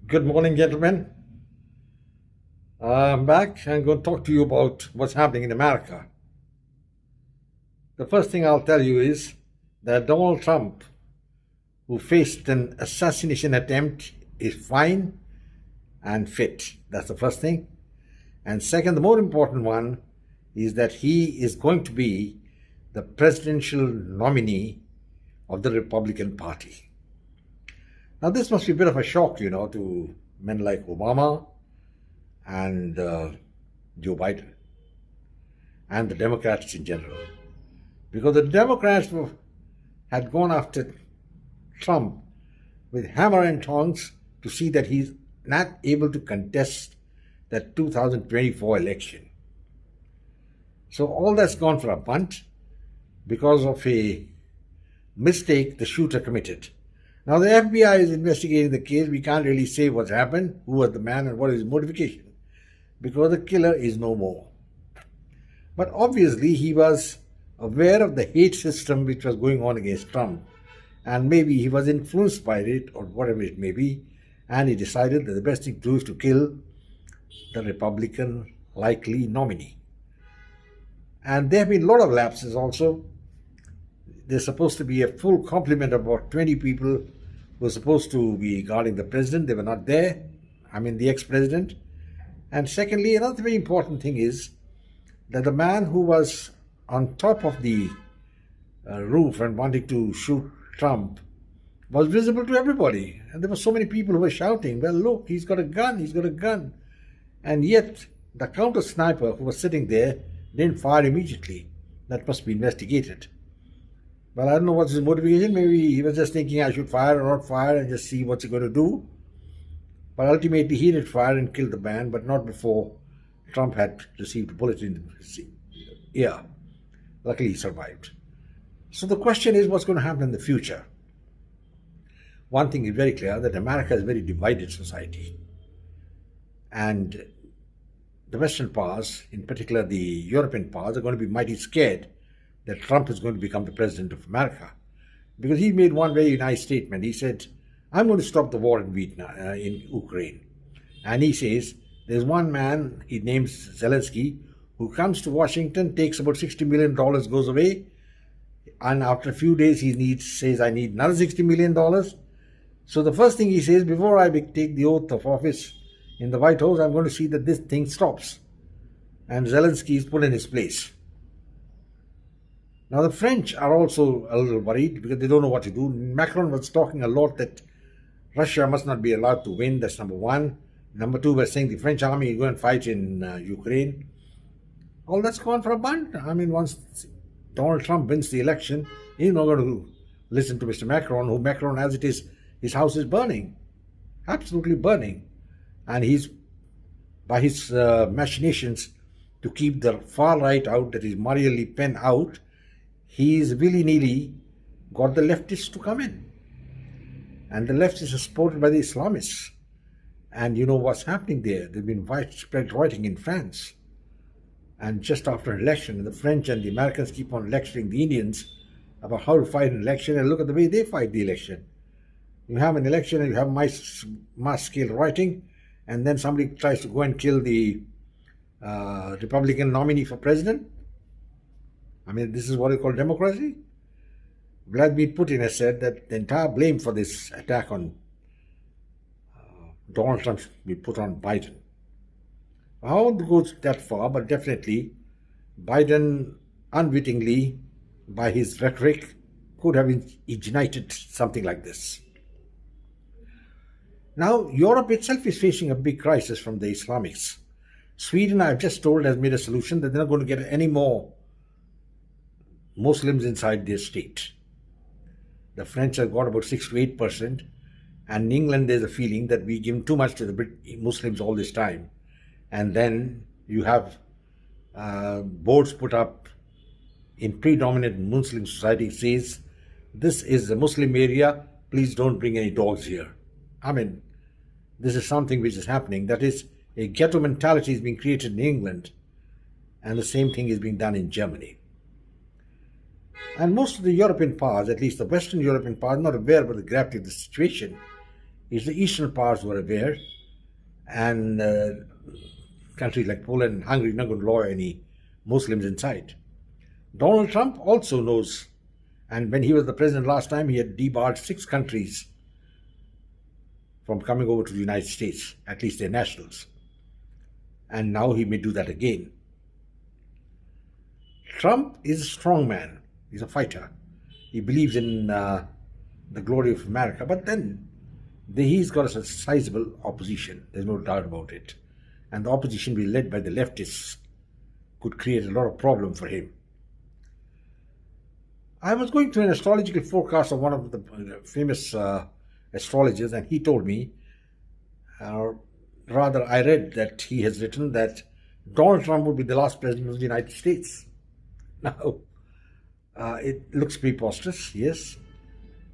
Good morning, gentlemen. I'm back. I'm going to talk to you about what's happening in America. The first thing I'll tell you is that Donald Trump, who faced an assassination attempt, is fine and fit. That's the first thing. And second, the more important one is that he is going to be the presidential nominee of the Republican Party. Now, this must be a bit of a shock, to men like Obama and Joe Biden and the Democrats in general. Because the Democrats had gone after Trump with hammer and tongs to see that he's not able to contest the 2024 election. So all that's gone for a punt because of a mistake the shooter committed. Now the FBI is investigating the case. We can't really say what's happened, who was the man and what is his motivation, because the killer is no more. But obviously he was aware of the hate system which was going on against Trump, and maybe he was influenced by it or whatever it may be, and he decided that the best thing to do is to kill the Republican likely nominee. And there have been a lot of lapses also. There's supposed to be a full complement of about 20 people who were supposed to be guarding the president. They were not there. The ex-president. And secondly, another very important thing is that the man who was on top of the roof and wanting to shoot Trump was visible to everybody. And there were so many people who were shouting, well, look, he's got a gun, he's got a gun. And yet the counter sniper who was sitting there didn't fire immediately. That must be investigated. Well, I don't know what's his motivation. Maybe he was just thinking I should fire or not fire and just see what's he going to do. But ultimately he did fire and killed the man, but not before Trump had received a bullet in his ear. Luckily he survived. So the question is, what's going to happen in the future? One thing is very clear, that America is a very divided society. And the Western powers, in particular the European powers, are going to be mighty scared that Trump is going to become the president of America. Because he made one very nice statement. He said, I'm going to stop the war in Ukraine. And he says, there's one man, he names Zelensky, who comes to Washington, takes about $60 million, goes away, and after a few days says, I need another $60 million. So the first thing he says, before I take the oath of office in the White House, I'm going to see that this thing stops. And Zelensky is put in his place. Now the French are also a little worried because they don't know what to do. Macron was talking a lot that Russia must not be allowed to win. That's number one. Number two, we're saying the French army is going to fight in Ukraine. All that's gone for a bunt. Once Donald Trump wins the election, he's not going to listen to Mr. Macron, as it is, his house is burning. Absolutely burning. And he's, by his machinations to keep the far right out, that is Marine Le Pen out, he's willy-nilly got the leftists to come in. And the leftists are supported by the Islamists. And you know what's happening there. There's been widespread rioting in France. And just after an election, the French and the Americans keep on lecturing the Indians about how to fight an election, and look at the way they fight the election. You have an election and you have mass-scale rioting, and then somebody tries to go and kill the Republican nominee for president. This is what you call democracy? Vladimir Putin has said that the entire blame for this attack on Donald Trump should be put on Biden. I won't go that far, but definitely Biden, unwittingly, by his rhetoric, could have ignited something like this. Now, Europe itself is facing a big crisis from the Islamics. Sweden, I've just told, has made a solution that they're not going to get any more Muslims inside their state. The French have got about 6 to 8%, and in England there's a feeling that we give too much to the Muslims all this time. And then you have boards put up in predominant Muslim society says, this is a Muslim area, please don't bring any dogs here. This is something which is happening. That is, a ghetto mentality is being created in England, and the same thing is being done in Germany. And most of the European powers, at least the Western European powers, are not aware of the gravity of the situation. It's the Eastern powers who are aware, and countries like Poland and Hungary are not going to allow any Muslims inside. Donald Trump also knows, and when he was the president last time, he had debarred 6 countries from coming over to the United States, at least their nationals. And now he may do that again. Trump is a strong man. He's a fighter. He believes in the glory of America, but then he's got a sizable opposition. There's no doubt about it. And the opposition, be led by the leftists, could create a lot of problem for him. I was going through an astrological forecast of one of the famous astrologers, and he told me, rather I read that he has written that Donald Trump would be the last president of the United States. Now, it looks preposterous, yes,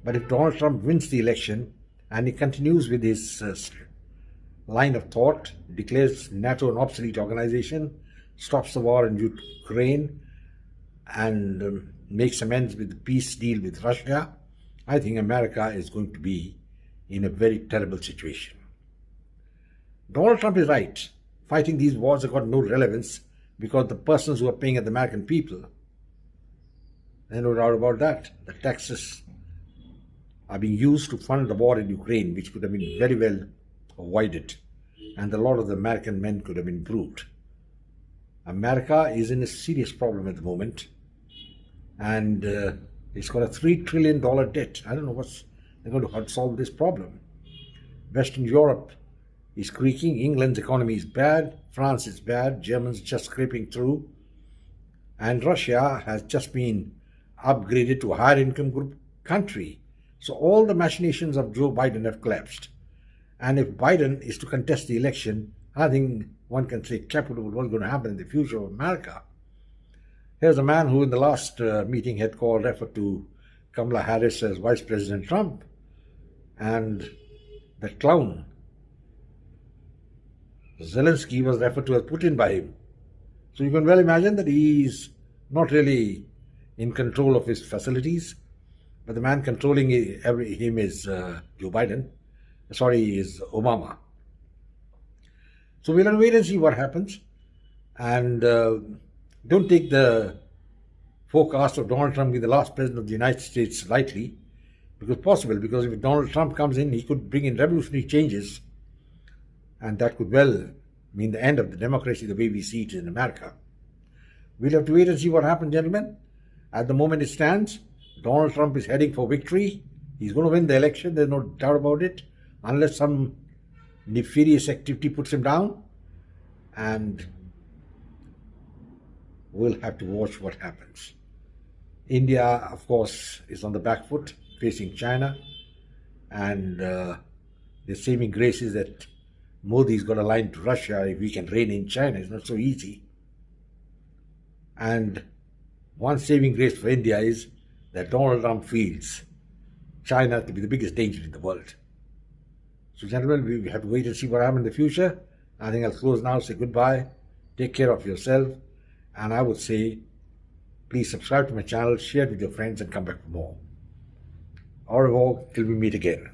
but if Donald Trump wins the election and he continues with his line of thought, declares NATO an obsolete organization, stops the war in Ukraine, and makes amends with the peace deal with Russia, I think America is going to be in a very terrible situation. Donald Trump is right. Fighting these wars have got no relevance because the persons who are paying are the American people. There's no doubt about that. The taxes are being used to fund the war in Ukraine, which could have been very well avoided, and a lot of the American men could have been improved. America is in a serious problem at the moment, and it's got a $3 trillion debt. I don't know what's they're going to solve this problem. Western Europe is creaking. England's economy is bad. France is bad. Germans just scraping through. And Russia has just been upgraded to a higher income group country. So all the machinations of Joe Biden have collapsed. And if Biden is to contest the election, I think one can say capital what's going to happen in the future of America. Here's a man who in the last meeting had referred to Kamala Harris as Vice President Trump. And the clown, Zelensky, was referred to as Putin by him. So you can well imagine that he's not really in control of his facilities, but the man controlling him is Joe Biden. Is Obama. So we'll have to wait and see what happens. And don't take the forecast of Donald Trump being the last president of the United States lightly, because if Donald Trump comes in, he could bring in revolutionary changes, and that could well mean the end of the democracy the way we see it in America. We'll have to wait and see what happens, gentlemen. At the moment it stands, Donald Trump is heading for victory. He's going to win the election, there's no doubt about it, unless some nefarious activity puts him down. And we'll have to watch what happens. India, of course, is on the back foot, facing China, and the saving grace is that Modi's got a line to Russia. If we can rein in China, it's not so easy. And one saving grace for India is that Donald Trump feels China to be the biggest danger in the world. So gentlemen, we have to wait and see what happens in the future. I think I'll close now, say goodbye, take care of yourself, and I would say please subscribe to my channel, share it with your friends, and come back for more. Au revoir till we meet again.